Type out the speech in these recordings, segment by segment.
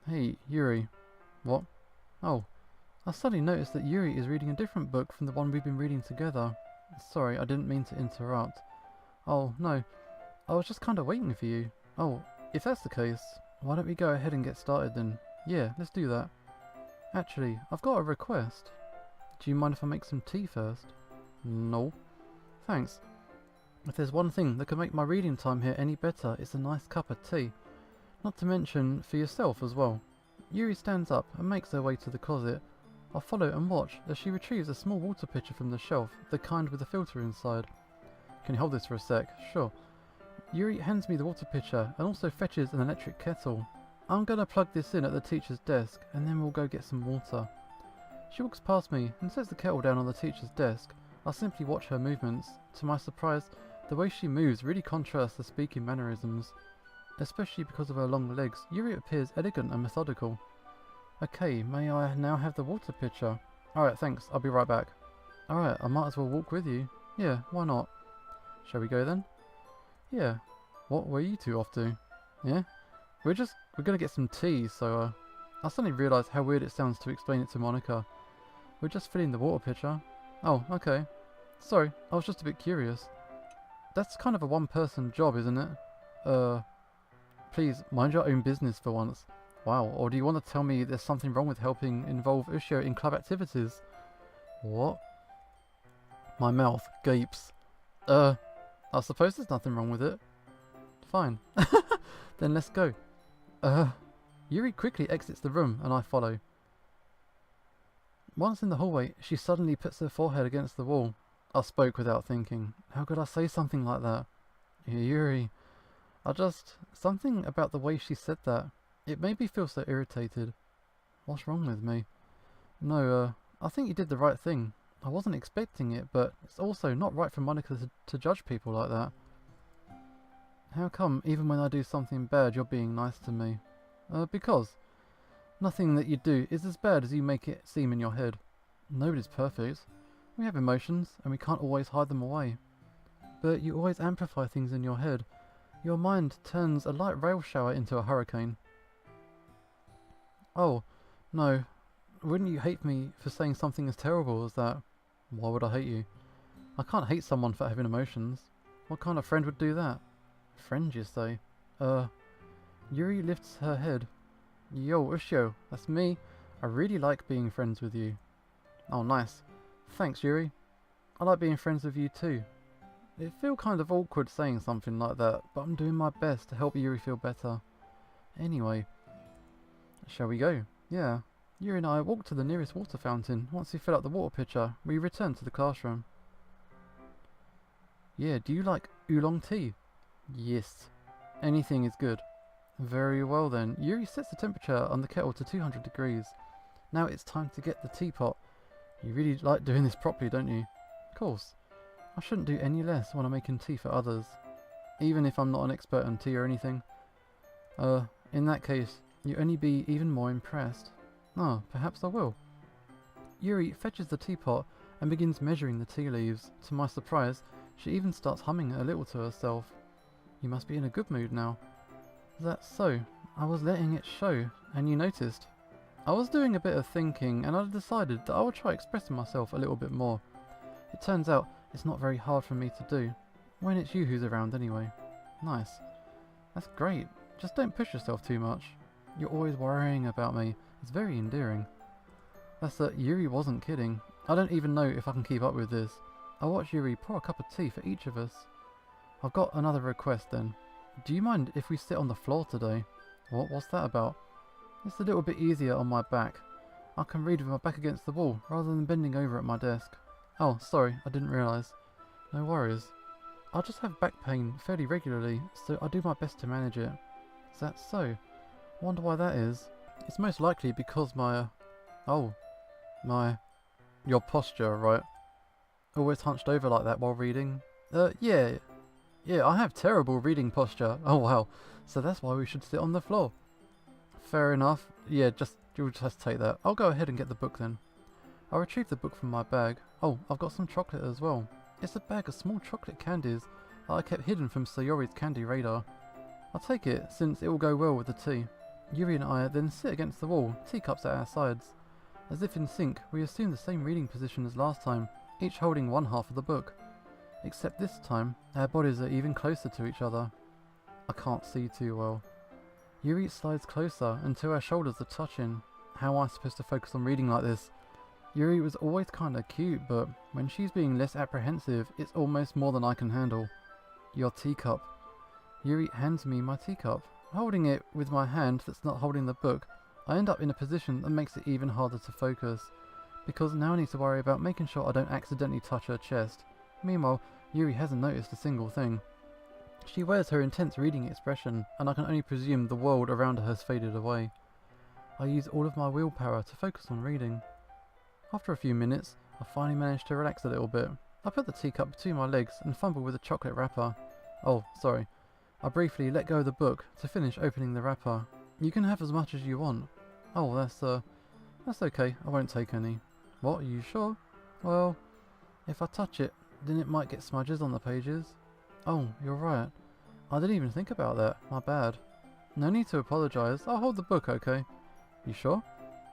Hey, Yuri. What? Oh, I suddenly noticed that Yuri is reading a different book from the one we've been reading together. Sorry, I didn't mean to interrupt. Oh, no, I was just kinda waiting for you. Oh, if that's the case, why don't we go ahead and get started then? Yeah, let's do that. Actually, I've got a request. Do you mind if I make some tea first? No. Thanks. If there's one thing that could make my reading time here any better, it's a nice cup of tea. Not to mention for yourself as well. Yuri stands up and makes her way to the closet. I follow and watch as she retrieves a small water pitcher from the shelf, the kind with a filter inside. Can you hold this for a sec? Sure. Yuri hands me the water pitcher and also fetches an electric kettle. I'm gonna plug this in at the teacher's desk and then we'll go get some water. She walks past me and sets the kettle down on the teacher's desk. I simply watch her movements. To my surprise, the way she moves really contrasts the speaking mannerisms. Especially because of her long legs, Yuri appears elegant and methodical. Okay, may I now have the water pitcher? Alright, thanks, I'll be right back. Alright, I might as well walk with you. Yeah, why not? Shall we go then? Yeah. What were you two off to? Yeah? We're gonna get some tea, so I suddenly realised how weird it sounds to explain it to Monica. We're just filling the water pitcher. Oh, okay. Sorry, I was just a bit curious. That's kind of a one-person job, isn't it? Please, mind your own business for once. Wow, or do you want to tell me there's something wrong with helping involve Ushio in club activities? What? My mouth gapes. I suppose there's nothing wrong with it. Fine. Then let's go. Yuri quickly exits the room and I follow. Once in the hallway, she suddenly puts her forehead against the wall. I spoke without thinking. How could I say something like that? Yuri. Something about the way she said that. It made me feel so irritated. What's wrong with me? No, I think you did the right thing. I wasn't expecting it, but it's also not right for Monica to judge people like that. How come, even when I do something bad, you're being nice to me? Because nothing that you do is as bad as you make it seem in your head. Nobody's perfect. We have emotions, and we can't always hide them away. But you always amplify things in your head. Your mind turns a light rail shower into a hurricane. Oh, no. Wouldn't you hate me for saying something as terrible as that? Why would I hate you? I can't hate someone for having emotions. What kind of friend would do that? Friend, you say? Yuri lifts her head. Yo, Ushio, that's me. I really like being friends with you. Oh, nice. Thanks, Yuri. I like being friends with you too. It feels kind of awkward saying something like that, but I'm doing my best to help Yuri feel better. Anyway, shall we go? Yeah. Yuri and I walked to the nearest water fountain. Once we fill up the water pitcher, we return to the classroom. Yeah, do you like oolong tea? Yes. Anything is good. Very well then. Yuri sets the temperature on the kettle to 200 degrees. Now it's time to get the teapot. You really like doing this properly, don't you? Of course. I shouldn't do any less when I'm making tea for others. Even if I'm not an expert on tea or anything. In that case, you only be even more impressed. Oh, perhaps I will. Yuri fetches the teapot and begins measuring the tea leaves. To my surprise, she even starts humming a little to herself. You must be in a good mood now. That's so. I was letting it show, and you noticed. I was doing a bit of thinking, and I decided that I would try expressing myself a little bit more. It turns out it's not very hard for me to do, when it's you who's around anyway. Nice. That's great. Just don't push yourself too much. You're always worrying about me. It's very endearing. Yuri wasn't kidding. I don't even know if I can keep up with this. I'll watch Yuri pour a cup of tea for each of us. I've got another request then. Do you mind if we sit on the floor today? What's that about? It's a little bit easier on my back. I can read with my back against the wall rather than bending over at my desk. Oh, sorry, I didn't realise. No worries. I just have back pain fairly regularly, so I do my best to manage it. Is that so? Wonder why that is. It's most likely because your posture, right? Always hunched over like that while reading? Yeah, I have terrible reading posture. Oh wow, so that's why we should sit on the floor. Fair enough. Yeah, you'll just take that. I'll go ahead and get the book then. I retrieved the book from my bag. Oh, I've got some chocolate as well. It's a bag of small chocolate candies that I kept hidden from Sayori's candy radar. I'll take it since it will go well with the tea. Yuri and I then sit against the wall, teacups at our sides. As if in sync, we assume the same reading position as last time, each holding one half of the book. Except this time, our bodies are even closer to each other. I can't see too well. Yuri slides closer until our shoulders are touching. How am I supposed to focus on reading like this? Yuri was always kinda cute, but when she's being less apprehensive, it's almost more than I can handle. Your teacup. Yuri hands me my teacup. Holding it with my hand that's not holding the book, I end up in a position that makes it even harder to focus, because now I need to worry about making sure I don't accidentally touch her chest. Meanwhile, Yuri hasn't noticed a single thing. She wears her intense reading expression, and I can only presume the world around her has faded away. I use all of my willpower to focus on reading. After a few minutes, I finally manage to relax a little bit. I put the teacup between my legs and fumble with the chocolate wrapper. Oh, sorry. I briefly let go of the book to finish opening the wrapper. You can have as much as you want. Oh, that's okay. I won't take any. What, are you sure? Well, if I touch it, then it might get smudges on the pages. Oh, you're right. I didn't even think about that. My bad. No need to apologise. I'll hold the book, okay? You sure?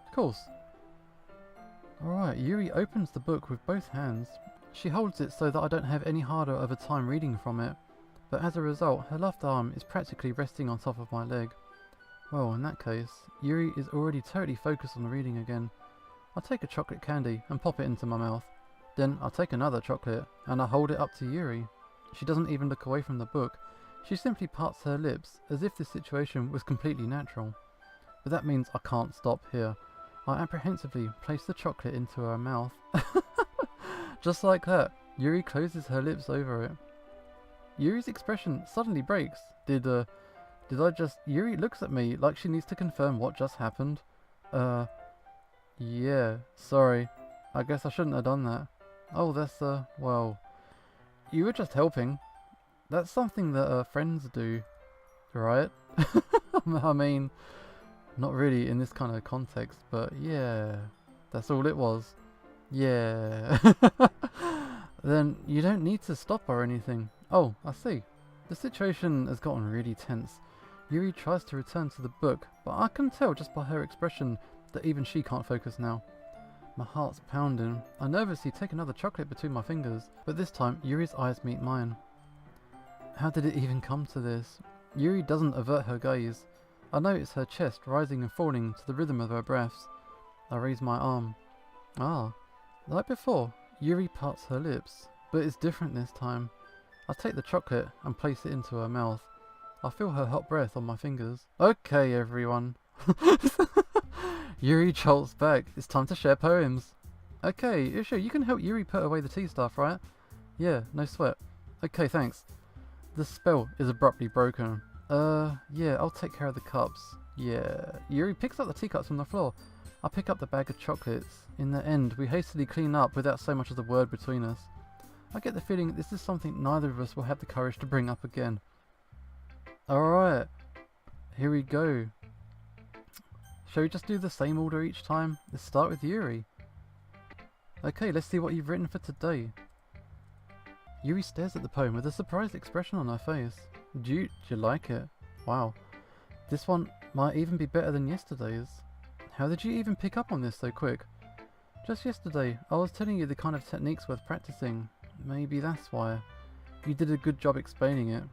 Of course. Alright, Yuri opens the book with both hands. She holds it so that I don't have any harder of a time reading from it. But as a result, her left arm is practically resting on top of my leg. Well, in that case, Yuri is already totally focused on reading again. I take a chocolate candy and pop it into my mouth. Then I take another chocolate and I hold it up to Yuri. She doesn't even look away from the book. She simply parts her lips as if this situation was completely natural. But that means I can't stop here. I apprehensively place the chocolate into her mouth. Just like that, Yuri closes her lips over it. Yuri's expression suddenly breaks. Did I just... Yuri looks at me like she needs to confirm what just happened. Yeah, sorry. I guess I shouldn't have done that. Oh, that's, well... You were just helping. That's something that, friends do, right? I mean, not really in this kind of context, but yeah, that's all it was. Yeah. Then you don't need to stop or anything. Oh, I see. The situation has gotten really tense. Yuri tries to return to the book, but I can tell just by her expression that even she can't focus now. My heart's pounding. I nervously take another chocolate between my fingers, but this time Yuri's eyes meet mine. How did it even come to this? Yuri doesn't avert her gaze. I notice her chest rising and falling to the rhythm of her breaths. I raise my arm. Ah, like before, Yuri parts her lips, but it's different this time. I take the chocolate and place it into her mouth. I feel her hot breath on my fingers. Okay, everyone. Yuri jolts back. It's time to share poems. Okay, sure, you can help Yuri put away the tea stuff, right? Yeah, no sweat. Okay, thanks. The spell is abruptly broken. Yeah, I'll take care of the cups. Yeah. Yuri picks up the teacups from the floor. I pick up the bag of chocolates. In the end, we hastily clean up without so much as a word between us. I get the feeling that this is something neither of us will have the courage to bring up again. Alright, here we go. Shall we just do the same order each time? Let's start with Yuri. Okay, let's see what you've written for today. Yuri stares at the poem with a surprised expression on her face. Do you like it? Wow. This one might even be better than yesterday's. How did you even pick up on this so quick? Just yesterday, I was telling you the kind of techniques worth practicing. Maybe that's why. You did a good job explaining it.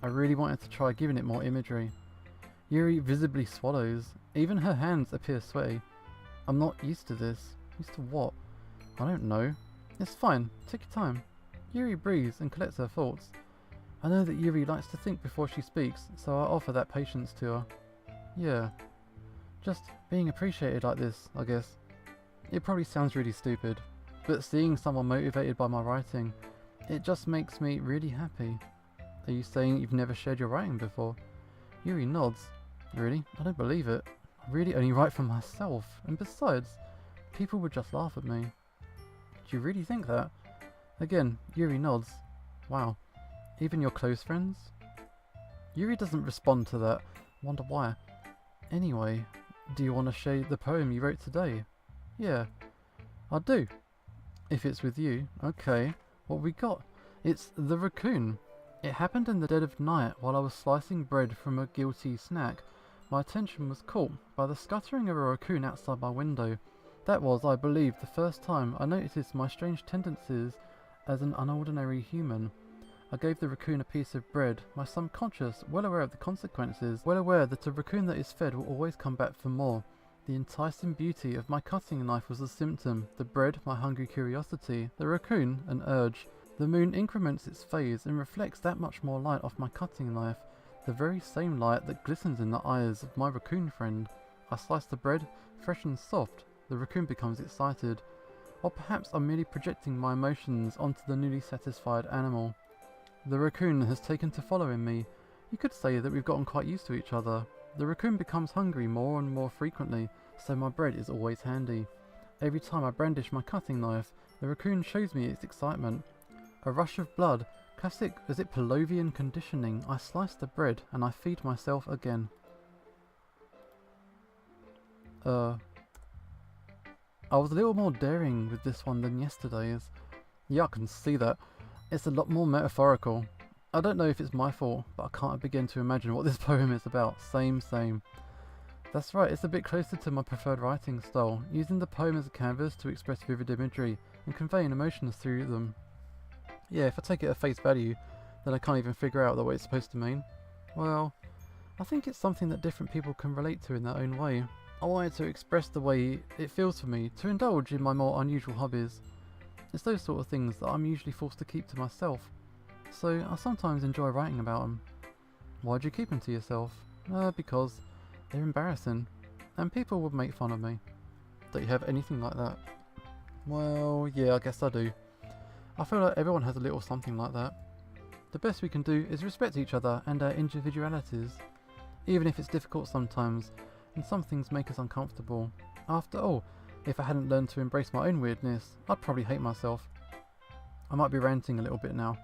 I really wanted to try giving it more imagery. Yuri visibly swallows. Even her hands appear sweaty. I'm not used to this. Used to what? I don't know. It's fine. Take your time. Yuri breathes and collects her thoughts. I know that Yuri likes to think before she speaks, so I offer that patience to her. Yeah. Just being appreciated like this, I guess. It probably sounds really stupid, but seeing someone motivated by my writing, it just makes me really happy. Are you saying you've never shared your writing before? Yuri nods. Really? I don't believe it. I really only write for myself, and besides, people would just laugh at me. Do you really think that? Again, Yuri nods. Wow. Even your close friends? Yuri doesn't respond to that. Wonder why. Anyway, do you want to share the poem you wrote today? Yeah, I do. If it's with you. Okay, what we got? It's The Raccoon. It happened in the dead of night while I was slicing bread from a guilty snack. My attention was caught by the scuttering of a raccoon outside my window. That was, I believe, the first time I noticed my strange tendencies as an unordinary human. I gave the raccoon a piece of bread, my subconscious, well aware of the consequences, well aware that a raccoon that is fed will always come back for more. The enticing beauty of my cutting knife was a symptom, the bread my hungry curiosity, the raccoon an urge. The moon increments its phase and reflects that much more light off my cutting knife, the very same light that glistens in the eyes of my raccoon friend. I slice the bread, fresh and soft. The raccoon becomes excited. Or perhaps I'm merely projecting my emotions onto the newly satisfied animal. The raccoon has taken to following me. You could say that we've gotten quite used to each other. The raccoon becomes hungry more and more frequently, so my bread is always handy. Every time I brandish my cutting knife, the raccoon shows me its excitement. A rush of blood, classic as it Pavlovian conditioning. I slice the bread and I feed myself again. I was a little more daring with this one than yesterday's. Yeah, I can see that. It's a lot more metaphorical. I don't know if it's my fault, but I can't begin to imagine what this poem is about. Same. That's right, it's a bit closer to my preferred writing style, using the poem as a canvas to express vivid imagery and conveying emotions through them. Yeah, if I take it at face value, then I can't even figure out what it's supposed to mean. Well, I think it's something that different people can relate to in their own way. I wanted to express the way it feels for me to indulge in my more unusual hobbies. It's those sort of things that I'm usually forced to keep to myself, so I sometimes enjoy writing about them. Why do you keep them to yourself? Because they're embarrassing, and people would make fun of me. Don't you have anything like that? Well, yeah, I guess I do. I feel like everyone has a little something like that. The best we can do is respect each other and our individualities, even if it's difficult sometimes, and some things make us uncomfortable. After all, if I hadn't learned to embrace my own weirdness, I'd probably hate myself. I might be ranting a little bit now,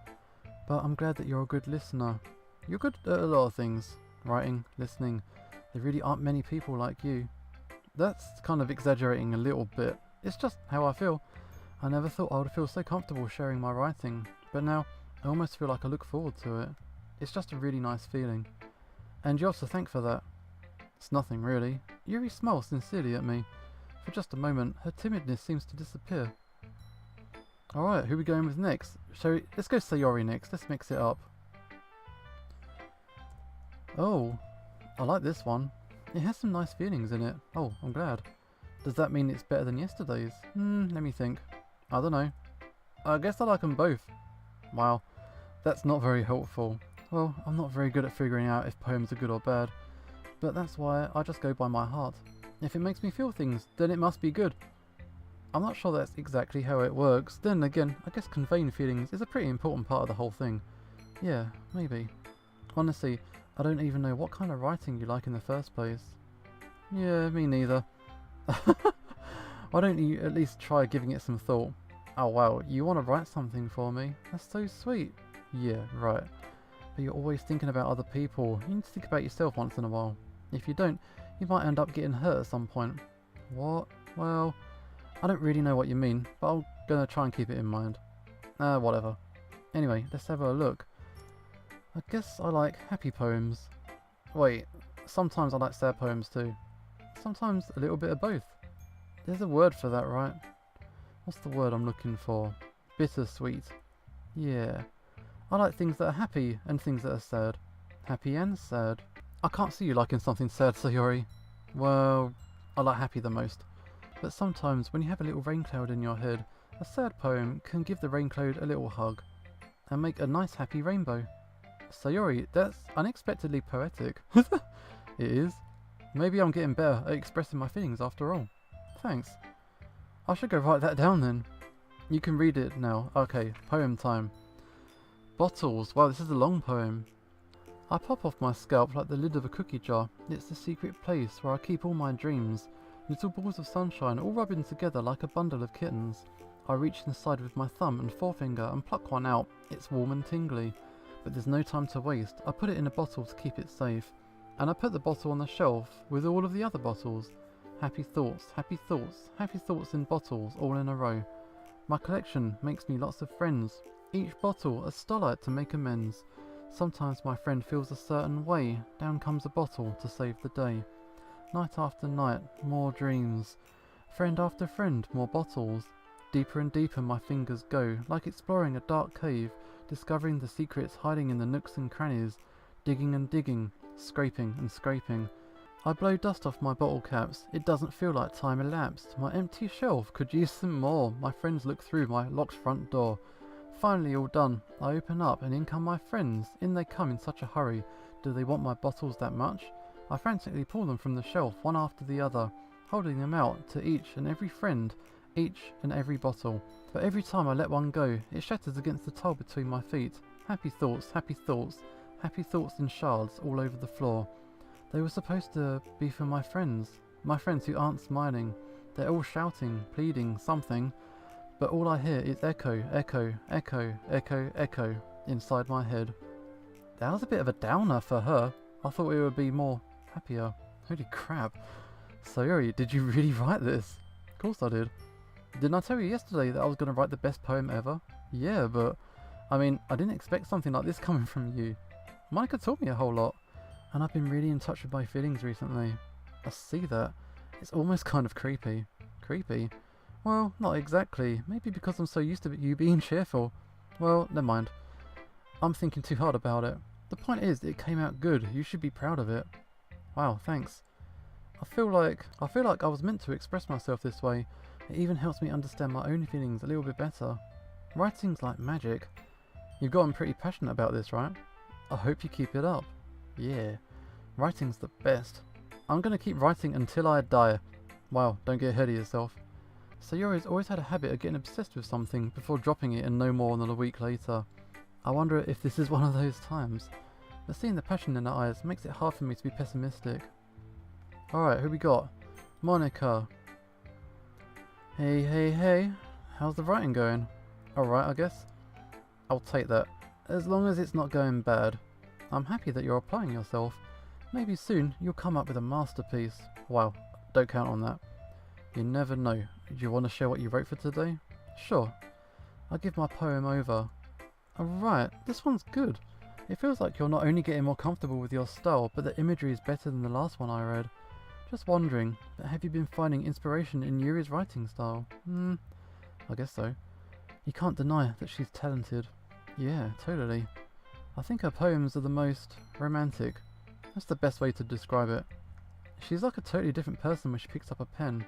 but I'm glad that you're a good listener. You're good at a lot of things. Writing, listening. There really aren't many people like you. That's kind of exaggerating a little bit. It's just how I feel. I never thought I would feel so comfortable sharing my writing, but now I almost feel like I look forward to it. It's just a really nice feeling. And you're to thank for that. It's nothing really. Yuri smiles sincerely at me. For just a moment, her timidness seems to disappear. Alright, who are we going with next? Let's go Sayori next, let's mix it up. Oh, I like this one. It has some nice feelings in it. Oh, I'm glad. Does that mean it's better than yesterday's? Let me think. I don't know. I guess I like them both. Wow, that's not very helpful. Well, I'm not very good at figuring out if poems are good or bad, but that's why I just go by my heart. If it makes me feel things, then it must be good. I'm not sure that's exactly how it works. Then again, I guess conveying feelings is a pretty important part of the whole thing. Yeah, maybe. Honestly, I don't even know what kind of writing you like in the first place. Yeah, me neither. Why don't you at least try giving it some thought? Oh wow, you want to write something for me? That's so sweet. Yeah, right. But you're always thinking about other people. You need to think about yourself once in a while. If you don't, you might end up getting hurt at some point. What? Well, I don't really know what you mean, but I'm gonna try and keep it in mind. Whatever. Anyway, let's have a look. I guess I like happy poems. Wait, sometimes I like sad poems too. Sometimes a little bit of both. There's a word for that, right? What's the word I'm looking for? Bittersweet. Yeah. I like things that are happy and things that are sad. Happy and sad. I can't see you liking something sad, Sayori. Well, I like happy the most. But sometimes when you have a little rain cloud in your head, a sad poem can give the rain cloud a little hug and make a nice happy rainbow. Sayori, that's unexpectedly poetic. It is. Maybe I'm getting better at expressing my feelings after all. Thanks. I should go write that down then. You can read it now. Okay, poem time. Bottles. Wow, this is a long poem. I pop off my scalp like the lid of a cookie jar. It's the secret place where I keep all my dreams. Little balls of sunshine all rubbing together like a bundle of kittens. I reach inside with my thumb and forefinger and pluck one out. It's warm and tingly. But there's no time to waste. I put it in a bottle to keep it safe. And I put the bottle on the shelf with all of the other bottles. Happy thoughts, happy thoughts, happy thoughts in bottles all in a row. My collection makes me lots of friends. Each bottle a starlight to make amends. Sometimes my friend feels a certain way, down comes a bottle to save the day. Night after night, more dreams. Friend after friend, more bottles. Deeper and deeper my fingers go, like exploring a dark cave, discovering the secrets hiding in the nooks and crannies, digging and digging, scraping and scraping. I blow dust off my bottle caps. It doesn't feel like time elapsed. My empty shelf could use some more. My friends look through my locked front door. Finally all done. I open up and in come my friends. In they come in such a hurry. Do they want my bottles that much? I frantically pull them from the shelf, one after the other, holding them out to each and every friend, each and every bottle. But every time I let one go, it shatters against the tile between my feet. Happy thoughts, happy thoughts, happy thoughts in shards all over the floor. They were supposed to be for my friends who aren't smiling. They're all shouting, pleading, something, but all I hear is echo, echo, echo, echo, echo inside my head. That was a bit of a downer for her. I thought it would be more happier. Holy crap. So Yuri, did you really write this? Of course I did. Didn't I tell you yesterday that I was going to write the best poem ever? Yeah, but I mean, I didn't expect something like this coming from you. Monica taught me a whole lot. And I've been really in touch with my feelings recently. I see that. It's almost kind of creepy. Creepy? Well, not exactly. Maybe because I'm so used to you being cheerful. Well, never mind. I'm thinking too hard about it. The point is, it came out good. You should be proud of it. Wow, thanks. I feel like I was meant to express myself this way. It even helps me understand my own feelings a little bit better. Writing's like magic. You've gotten pretty passionate about this, right? I hope you keep it up. Yeah, writing's the best. I'm gonna keep writing until I die. Wow, don't get ahead of yourself. So Yuri's always had a habit of getting obsessed with something before dropping it in no more than a week later. I wonder if this is one of those times. But seeing the passion in her eyes makes it hard for me to be pessimistic. Alright, who we got? Monica. Hey, how's the writing going? Alright, I guess. I'll take that, as long as it's not going bad. I'm happy that you're applying yourself. Maybe soon you'll come up with a masterpiece. Wow, don't count on that. You never know. Do you want to share what you wrote for today? Sure. I'll give my poem over. Alright, this one's good. It feels like you're not only getting more comfortable with your style, but the imagery is better than the last one I read. Just wondering, have you been finding inspiration in Yuri's writing style? I guess so. You can't deny that she's talented. Yeah, totally. I think her poems are the most romantic. That's the best way to describe it. She's like a totally different person when she picks up a pen.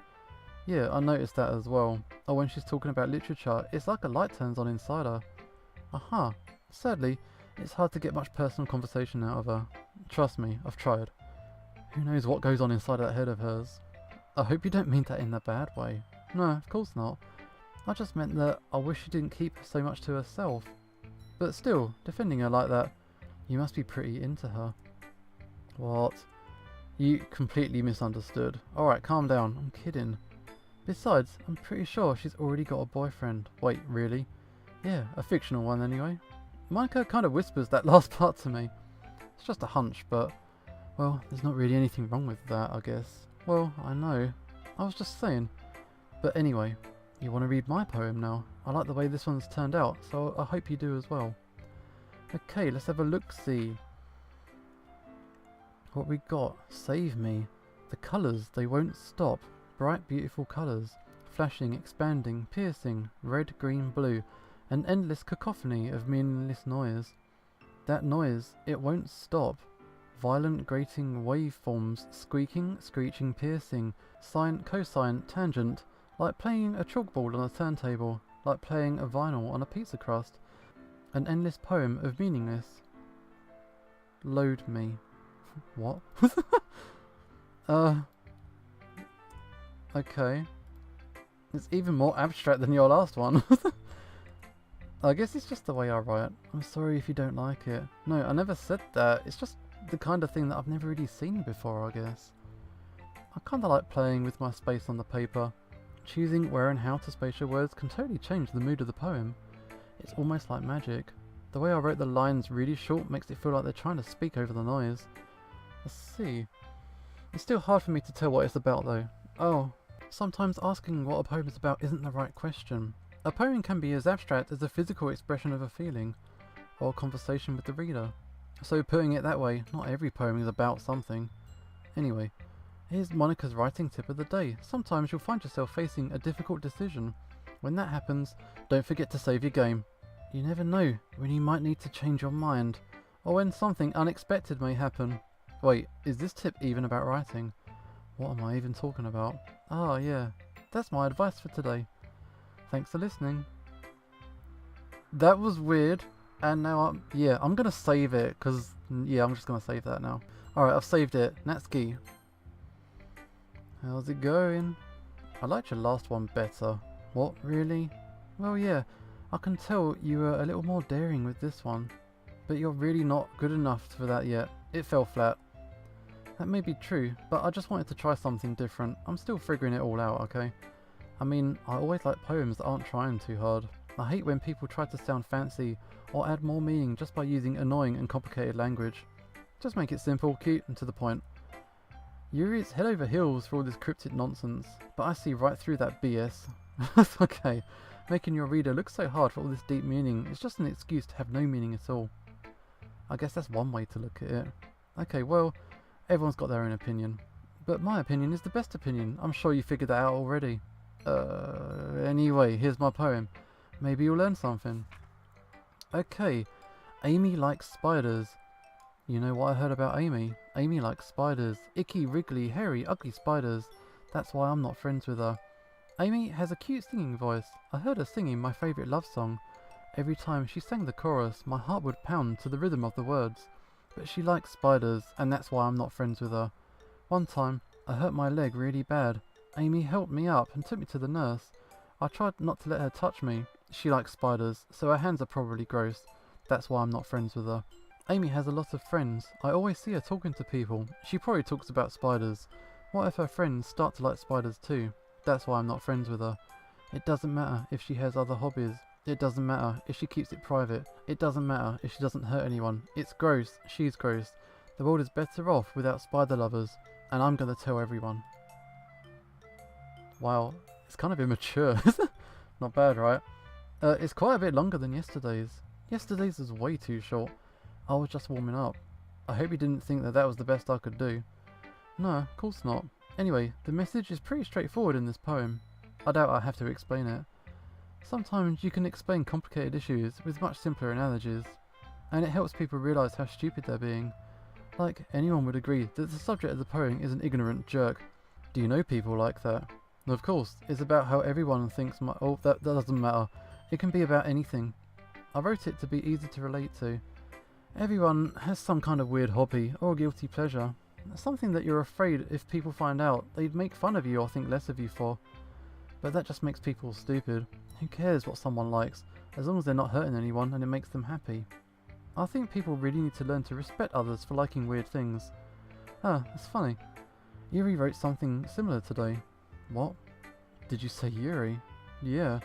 Yeah, I noticed that as well. Or when she's talking about literature, it's like a light turns on inside her. Aha. Sadly, it's hard to get much personal conversation out of her. Trust me, I've tried. Who knows what goes on inside that head of hers? I hope you don't mean that in a bad way. No, of course not. I just meant that I wish she didn't keep so much to herself. But still, defending her like that, you must be pretty into her. What? You completely misunderstood. Alright, calm down. I'm kidding. Besides, I'm pretty sure she's already got a boyfriend. Wait, really? Yeah, a fictional one anyway. Monica kind of whispers that last part to me. It's just a hunch, but, well, there's not really anything wrong with that, I guess. Well, I know. I was just saying. But anyway, you want to read my poem now? I like the way this one's turned out, so I hope you do as well. Okay, let's have a look-see. What we got? Save me. The colours, they won't stop. Bright, beautiful colours. Flashing, expanding, piercing. Red, green, blue. An endless cacophony of meaningless noise. That noise, it won't stop. Violent, grating waveforms. Squeaking, screeching, piercing. Sine, cosine, tangent. Like playing a chalkboard on a turntable. Like playing a vinyl on a pizza crust. An endless poem of meaningless. Load me. What? Okay. It's even more abstract than your last one. I guess it's just the way I write. I'm sorry if you don't like it. No, I never said that. It's just the kind of thing that I've never really seen before, I guess. I kinda like playing with my space on the paper. Choosing where and how to space your words can totally change the mood of the poem. It's almost like magic. The way I wrote the lines really short makes it feel like they're trying to speak over the noise. I see. It's still hard for me to tell what it's about though. Oh, sometimes asking what a poem is about isn't the right question. A poem can be as abstract as a physical expression of a feeling, or a conversation with the reader. So putting it that way, not every poem is about something. Anyway, here's Monica's writing tip of the day. Sometimes you'll find yourself facing a difficult decision. When that happens, don't forget to save your game. You never know when you might need to change your mind, or when something unexpected may happen. Wait, is this tip even about writing? What am I even talking about? Ah, yeah, that's my advice for today. Thanks for listening. That was weird, and now I'm gonna save it, because, yeah, I'm just gonna save that now. Alright, I've saved it. Natsuki. How's it going? I liked your last one better. What, really? Well, yeah, I can tell you were a little more daring with this one. But you're really not good enough for that yet. It fell flat. That may be true, but I just wanted to try something different. I'm still figuring it all out, okay? I mean, I always like poems that aren't trying too hard. I hate when people try to sound fancy or add more meaning just by using annoying and complicated language. Just make it simple, cute, and to the point. Yuri's head over heels for all this cryptic nonsense, but I see right through that BS. That's okay. Making your reader look so hard for all this deep meaning is just an excuse to have no meaning at all. I guess that's one way to look at it. Okay, well, everyone's got their own opinion. But my opinion is the best opinion. I'm sure you figured that out already. Anyway, here's my poem. Maybe you'll learn something. Okay, Amy likes spiders. You know what I heard about Amy? Amy likes spiders. Icky, wriggly, hairy, ugly spiders. That's why I'm not friends with her. Amy has a cute singing voice. I heard her singing my favourite love song. Every time she sang the chorus, my heart would pound to the rhythm of the words. But she likes spiders, and that's why I'm not friends with her. One time, I hurt my leg really bad. Amy helped me up and took me to the nurse. I tried not to let her touch me. She likes spiders, so her hands are probably gross. That's why I'm not friends with her. Amy has a lot of friends. I always see her talking to people. She probably talks about spiders. What if her friends start to like spiders too? That's why I'm not friends with her. It doesn't matter if she has other hobbies. It doesn't matter if she keeps it private. It doesn't matter if she doesn't hurt anyone. It's gross. She's gross. The world is better off without spider lovers. And I'm gonna tell everyone. Wow, it's kind of immature. Not bad, right? It's quite a bit longer than yesterday's. Yesterday's was way too short. I was just warming up. I hope you didn't think that that was the best I could do. No, of course not. Anyway, the message is pretty straightforward in this poem. I doubt I have to explain it. Sometimes you can explain complicated issues with much simpler analogies, and it helps people realise how stupid they're being. Like, anyone would agree that the subject of the poem is an ignorant jerk. Do you know people like that? Of course, it's about how everyone thinks oh, that doesn't matter. It can be about anything. I wrote it to be easy to relate to. Everyone has some kind of weird hobby or guilty pleasure. Something that you're afraid if people find out, they'd make fun of you or think less of you for. But that just makes people stupid. Who cares what someone likes, as long as they're not hurting anyone and it makes them happy. I think people really need to learn to respect others for liking weird things. Ah, it's funny. Yuri wrote something similar today. What? Did you say Yuri? Yeah.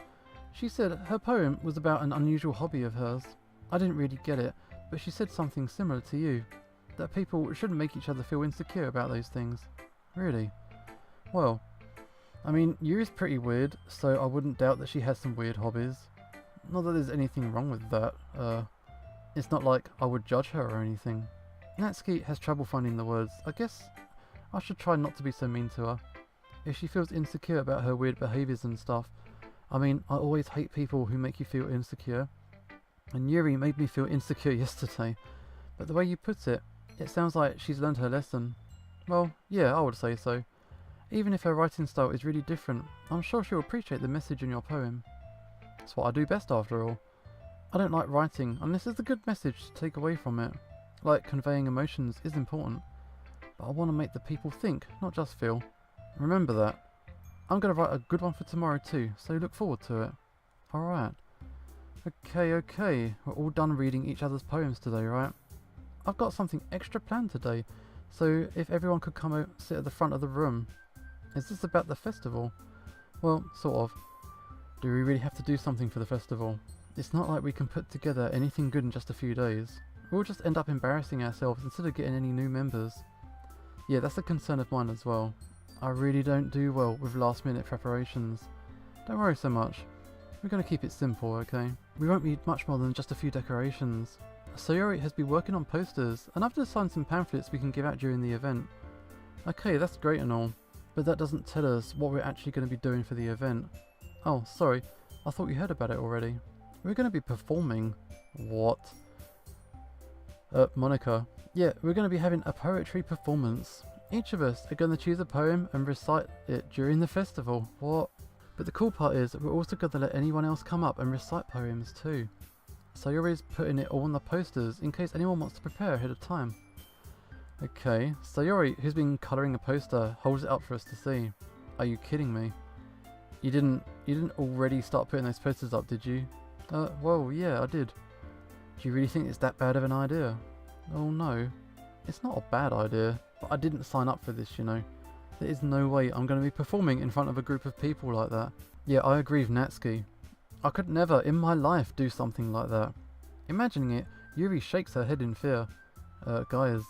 She said her poem was about an unusual hobby of hers. I didn't really get it, but she said something similar to you. That people shouldn't make each other feel insecure about those things. Really? Well, I mean, Yuri's pretty weird, so I wouldn't doubt that she has some weird hobbies. Not that there's anything wrong with that. It's not like I would judge her or anything. Natsuki has trouble finding the words. I guess I should try not to be so mean to her. If she feels insecure about her weird behaviours and stuff. I mean, I always hate people who make you feel insecure. And Yuri made me feel insecure yesterday. But the way you put it, it sounds like she's learned her lesson. Well, yeah, I would say so. Even if her writing style is really different, I'm sure she'll appreciate the message in your poem. It's what I do best after all. I don't like writing unless there's a good message to take away from it. Like conveying emotions is important. But I want to make the people think, not just feel. Remember that. I'm going to write a good one for tomorrow too, so look forward to it. Alright. Okay, we're all done reading each other's poems today, right? I've got something extra planned today, so if everyone could come out sit at the front of the room. Is this about the festival? Well, sort of. Do we really have to do something for the festival? It's not like we can put together anything good in just a few days. We'll just end up embarrassing ourselves instead of getting any new members. Yeah, that's a concern of mine as well. I really don't do well with last minute preparations. Don't worry so much. We're going to keep it simple, okay? We won't need much more than just a few decorations. Sayori has been working on posters, and I've designed some pamphlets we can give out during the event. Okay, that's great and all, but that doesn't tell us what we're actually going to be doing for the event. Oh, sorry, I thought you heard about it already. We're going to be performing. What? Monica. Yeah, we're going to be having a poetry performance. Each of us are going to choose a poem and recite it during the festival. What? But the cool part is we're also going to let anyone else come up and recite poems too. Sayori's putting it all on the posters in case anyone wants to prepare ahead of time. Okay, Sayori, who's been colouring a poster, holds it up for us to see. Are you kidding me? You didn't already start putting those posters up, did you? Well, yeah, I did. Do you really think it's that bad of an idea? Oh no, it's not a bad idea, but I didn't sign up for this, you know. There is no way I'm going to be performing in front of a group of people like that. Yeah, I agree with Natsuki. I could never in my life do something like that. Imagining it, Yuri shakes her head in fear. Guys.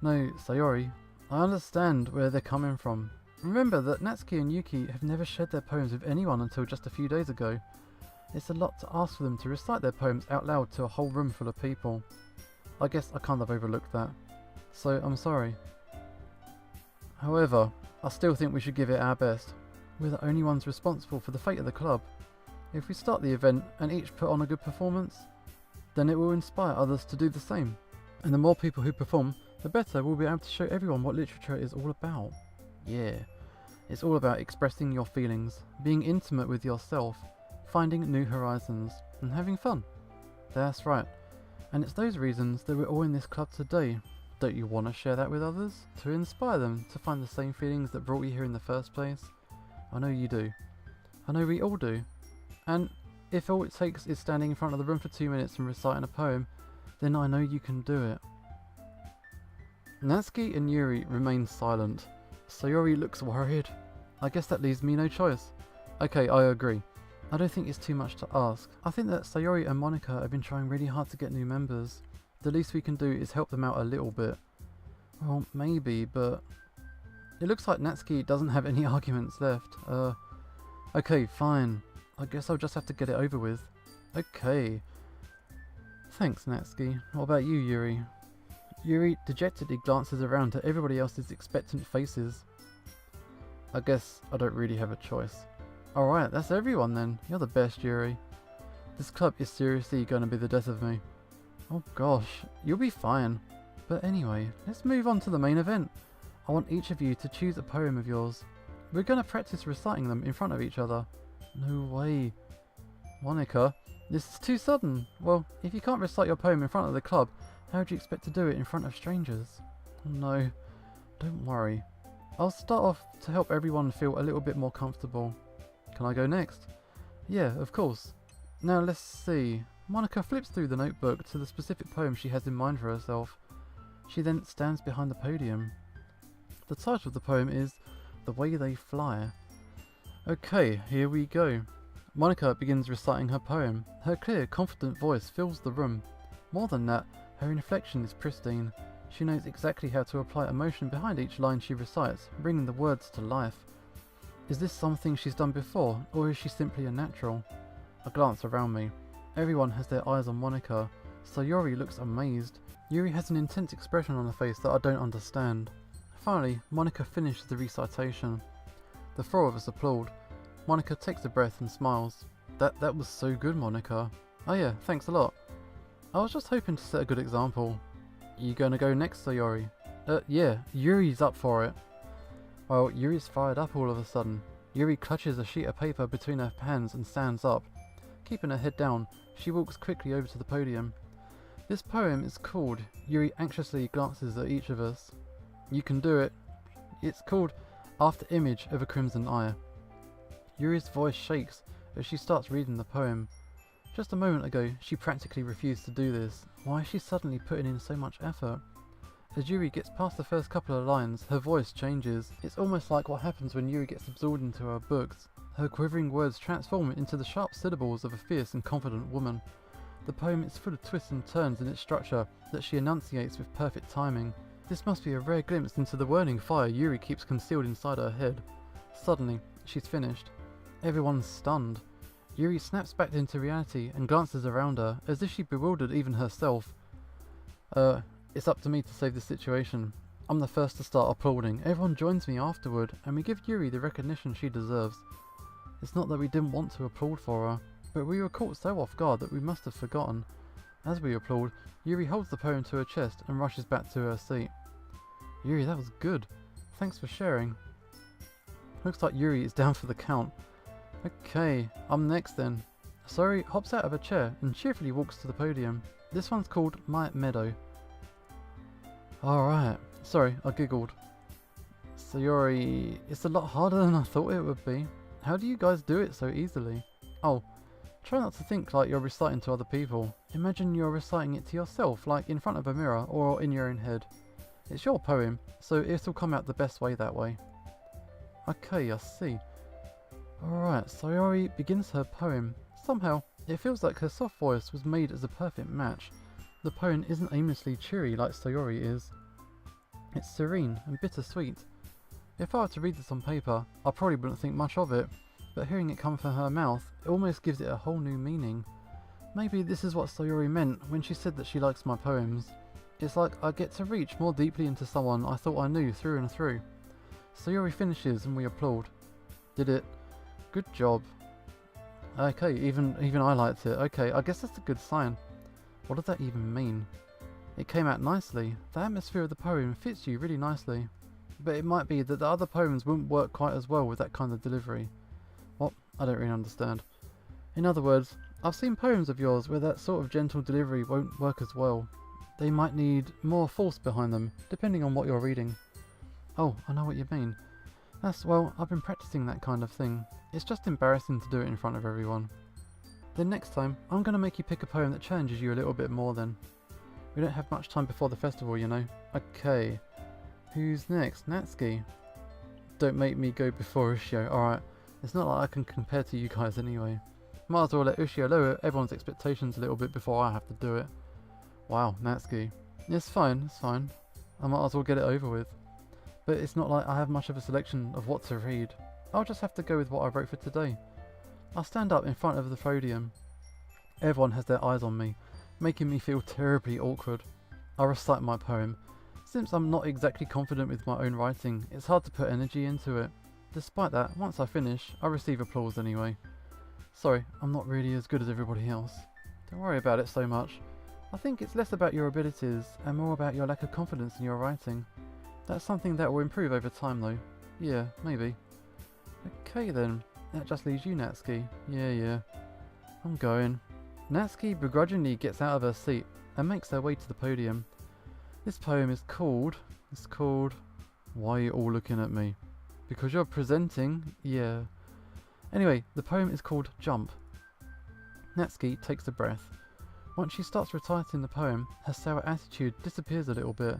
No, Sayori. I understand where they're coming from. Remember that Natsuki and Yuki have never shared their poems with anyone until just a few days ago. It's a lot to ask for them to recite their poems out loud to a whole room full of people. I guess I kind of overlooked that. So, I'm sorry. However, I still think we should give it our best. We're the only ones responsible for the fate of the club. If we start the event and each put on a good performance, then it will inspire others to do the same. And the more people who perform, the better we'll be able to show everyone what literature is all about. Yeah, it's all about expressing your feelings, being intimate with yourself, finding new horizons, and having fun. That's right. And it's those reasons that we're all in this club today. Don't you want to share that with others? To inspire them to find the same feelings that brought you here in the first place? I know you do. I know we all do. And if all it takes is standing in front of the room for 2 minutes and reciting a poem, then I know you can do it. Natsuki and Yuri remain silent. Sayori looks worried. I guess that leaves me no choice. Okay, I agree. I don't think it's too much to ask. I think that Sayori and Monica have been trying really hard to get new members. The least we can do is help them out a little bit. Well, maybe, but it looks like Natsuki doesn't have any arguments left. Okay, fine. I guess I'll just have to get it over with. Okay. Thanks, Natsuki. What about you, Yuri? Yuri dejectedly glances around at everybody else's expectant faces. I guess I don't really have a choice. Alright, that's everyone then. You're the best, Yuri. This club is seriously going to be the death of me. Oh gosh, you'll be fine. But anyway, let's move on to the main event. I want each of you to choose a poem of yours. We're going to practice reciting them in front of each other. No way. Monica, this is too sudden. Well, if you can't recite your poem in front of the club, how do you expect to do it in front of strangers? No, don't worry. I'll start off to help everyone feel a little bit more comfortable. Can I go next? Yeah, of course. Now let's see. Monica flips through the notebook to the specific poem she has in mind for herself. She then stands behind the podium. The title of the poem is The Way They Fly. Okay, here we go. Monica begins reciting her poem. Her clear, confident voice fills the room. More than that, her inflection is pristine. She knows exactly how to apply emotion behind each line she recites, bringing the words to life. Is this something she's done before, or is she simply a natural? I glance around me. Everyone has their eyes on Monica. Sayori looks amazed. Yuri has an intense expression on her face that I don't understand. Finally, Monica finishes the recitation. The four of us applaud. Monica takes a breath and smiles. That was so good, Monica. Oh yeah, thanks a lot. I was just hoping to set a good example. You gonna go next, Sayori? Yeah, Yuri's up for it. Well, Yuri's fired up all of a sudden. Yuri clutches a sheet of paper between her hands and stands up. Keeping her head down, she walks quickly over to the podium. This poem is called, Yuri anxiously glances at each of us. You can do it. It's called After Image of a Crimson Eye. Yuri's voice shakes as she starts reading the poem. Just a moment ago, she practically refused to do this. Why is she suddenly putting in so much effort? As Yuri gets past the first couple of lines, her voice changes. It's almost like what happens when Yuri gets absorbed into her books. Her quivering words transform into the sharp syllables of a fierce and confident woman. The poem is full of twists and turns in its structure that she enunciates with perfect timing. This must be a rare glimpse into the whirling fire Yuri keeps concealed inside her head. Suddenly, she's finished. Everyone's stunned. Yuri snaps back into reality and glances around her, as if she bewildered even herself. It's up to me to save the situation. I'm the first to start applauding. Everyone joins me afterward, and we give Yuri the recognition she deserves. It's not that we didn't want to applaud for her, but we were caught so off guard that we must have forgotten. As we applaud, Yuri holds the poem to her chest and rushes back to her seat. Yuri, that was good. Thanks for sharing. Looks like Yuri is down for the count. Okay, I'm next then. Sayori hops out of a chair and cheerfully walks to the podium. This one's called My Meadow. Alright, sorry, I giggled. Sayori, it's a lot harder than I thought it would be. How do you guys do it so easily? Oh, try not to think like you're reciting to other people. Imagine you're reciting it to yourself, like in front of a mirror or in your own head. It's your poem, so it'll come out the best way that way. Okay, I see. Alright, Sayori begins her poem. Somehow, it feels like her soft voice was made as a perfect match. The poem isn't aimlessly cheery like Sayori is. It's serene and bittersweet. If I were to read this on paper, I probably wouldn't think much of it, but hearing it come from her mouth, it almost gives it a whole new meaning. Maybe this is what Sayori meant when she said that she likes my poems. It's like I get to reach more deeply into someone I thought I knew through and through. Sayori finishes and we applaud. Did it. Good job. Okay, even I liked it. Okay, I guess that's a good sign. What does that even mean? It came out nicely. The atmosphere of the poem fits you really nicely. But it might be that the other poems wouldn't work quite as well with that kind of delivery. What? I don't really understand. In other words, I've seen poems of yours where that sort of gentle delivery won't work as well. They might need more force behind them, depending on what you're reading. Oh, I know what you mean. Well, I've been practicing that kind of thing. It's just embarrassing to do it in front of everyone. Then next time, I'm going to make you pick a poem that challenges you a little bit more then. We don't have much time before the festival, you know. Okay. Who's next? Natsuki? Don't make me go before Ushio. Alright. It's not like I can compare to you guys anyway. Might as well let Ushio lower everyone's expectations a little bit before I have to do it. Wow, Natsuki. It's fine, it's fine. I might as well get it over with. But it's not like I have much of a selection of what to read. I'll just have to go with what I wrote for today. I'll stand up in front of the podium. Everyone has their eyes on me, making me feel terribly awkward. I'll recite my poem. Since I'm not exactly confident with my own writing, it's hard to put energy into it. Despite that, once I finish, I receive applause anyway. Sorry, I'm not really as good as everybody else. Don't worry about it so much. I think it's less about your abilities and more about your lack of confidence in your writing. That's something that will improve over time though. Yeah, maybe. Okay then, that just leaves you, Natsuki. Yeah. I'm going. Natsuki begrudgingly gets out of her seat and makes her way to the podium. This poem is called... Why are you all looking at me? Because you're presenting? Yeah. Anyway, the poem is called Jump. Natsuki takes a breath. Once she starts reciting the poem, her sour attitude disappears a little bit.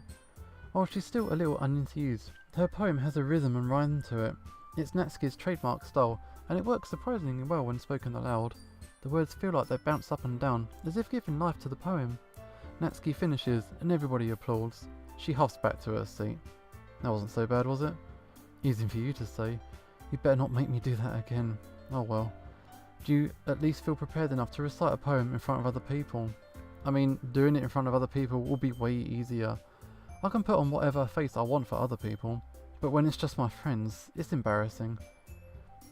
While she's still a little unenthused, her poem has a rhythm and rhyme to it. It's Natsuki's trademark style, and it works surprisingly well when spoken aloud. The words feel like they bounce up and down, as if giving life to the poem. Natsuki finishes, and everybody applauds. She huffs back to her seat. That wasn't so bad, was it? Easy for you to say. You better not make me do that again. Oh well. Do you at least feel prepared enough to recite a poem in front of other people? I mean, doing it in front of other people will be way easier. I can put on whatever face I want for other people, but when it's just my friends, it's embarrassing.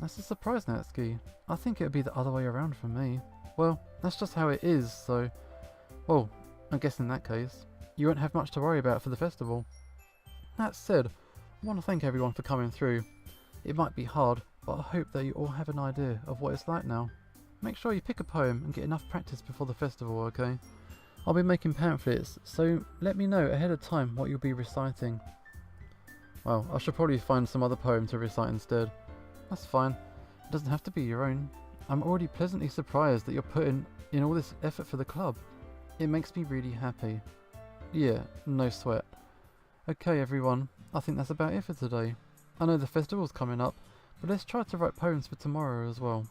That's a surprise, Natsuki. I think it would be the other way around for me. Well, that's just how it is, so... Well, I guess in that case, you won't have much to worry about for the festival. That said, I want to thank everyone for coming through. It might be hard, but I hope that you all have an idea of what it's like now. Make sure you pick a poem and get enough practice before the festival, okay? I'll be making pamphlets, so let me know ahead of time what you'll be reciting. Well, I should probably find some other poem to recite instead. That's fine. It doesn't have to be your own. I'm already pleasantly surprised that you're putting in all this effort for the club. It makes me really happy. Yeah, no sweat. Okay everyone, I think that's about it for today. I know the festival's coming up, but let's try to write poems for tomorrow as well.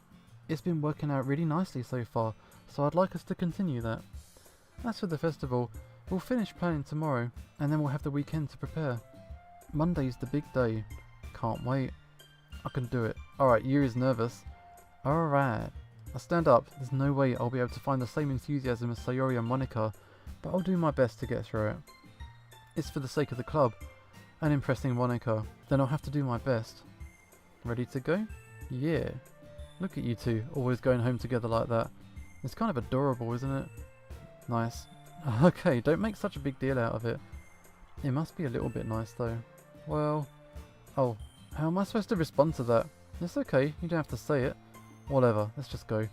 It's been working out really nicely so far, so I'd like us to continue that. As for the festival, we'll finish planning tomorrow, and then we'll have the weekend to prepare. Monday's the big day. Can't wait. I can do it. Alright, Yuri's nervous. Alright. I stand up. There's no way I'll be able to find the same enthusiasm as Sayori and Monica but I'll do my best to get through it. It's for the sake of the club and impressing Monica, then I'll have to do my best. Ready to go? Yeah. Look at you two, always going home together like that. It's kind of adorable, isn't it? Nice. Okay, don't make such a big deal out of it. It must be a little bit nice though. Well... Oh, how am I supposed to respond to that? It's okay, you don't have to say it. Whatever, let's just go.